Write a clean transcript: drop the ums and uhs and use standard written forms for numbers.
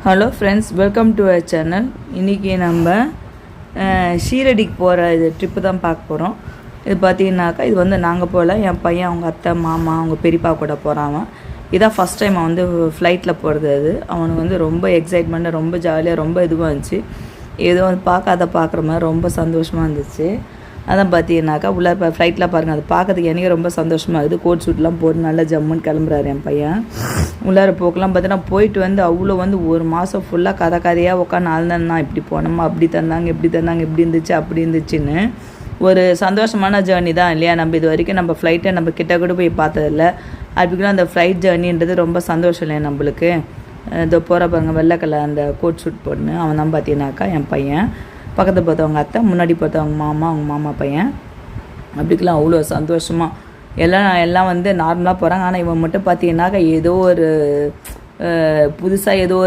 Hello friends, welcome to our channel. இன்றைக்கி நம்ம ஷீரடிக்கு போகிற இது ட்ரிப்பு தான் பார்க்க போகிறோம். இது பார்த்தீங்கன்னாக்கா இது வந்து நாங்கள் போகல, என் பையன் அவங்க அத்தை மாமா அவங்க பெரியப்பா கூட போகிறான். இதான் ஃபஸ்ட் டைம் அவன் வந்து ஃப்ளைட்டில் போகிறது. அது அவனுக்கு வந்து ரொம்ப எக்ஸைட்மெண்ட்டாக ரொம்ப ஜாலியாக ரொம்ப இதுவாக இருந்துச்சு. ஏதோ வந்து பார்க்குற மாதிரி ரொம்ப சந்தோஷமாக இருந்துச்சு. அதான் பார்த்தீங்கன்னாக்கா உள்ளே இப்போ ஃப்ளைட்டில் பாருங்கள், அது பார்க்கறதுக்கு எனக்கு ரொம்ப சந்தோஷமாக இருக்குது. கோட் சூட்லாம் போட்டு நல்லா ஜம்முன்னு கிளம்புறாரு என் பையன். உள்ளார போக்கெல்லாம் பார்த்தீங்கன்னா போயிட்டு வந்து அவ்வளோ வந்து ஒரு மாதம் ஃபுல்லாக கதையாக உட்காந்து ஆழ்ந்தா இப்படி போனோமா, அப்படி தந்தாங்க இப்படி இருந்துச்சு அப்படி இருந்துச்சுன்னு ஒரு சந்தோஷமான ஜேர்னி தான் இல்லையா. நம்ம இது வரைக்கும் நம்ம ஃப்ளைட்டை நம்ம கிட்ட கூட போய் பார்த்ததில்ல. அதுக்குலாம் அந்த ஃப்ளைட் ஜேர்னின்றது ரொம்ப சந்தோஷம் இல்லையா நம்மளுக்கு. இதோ போகிற பாருங்க வெள்ளை கலர் அந்த கோட் சூட் போட்டுன்னு அவன் தான் பார்த்தீங்கன்னாக்கா என் பையன். பக்கத்தில் பார்த்தவங்க அத்தை, முன்னாடி பார்த்தவங்க மாமா அவங்க மாமா பையன். அப்படிக்கெல்லாம் அவ்வளோ சந்தோஷமாக எல்லாம் வந்து நார்மலாக போகிறாங்க. ஆனால் இவன் மட்டும் பார்த்தீங்கன்னாக்கா ஏதோ ஒரு புதுசாக ஏதோ ஒரு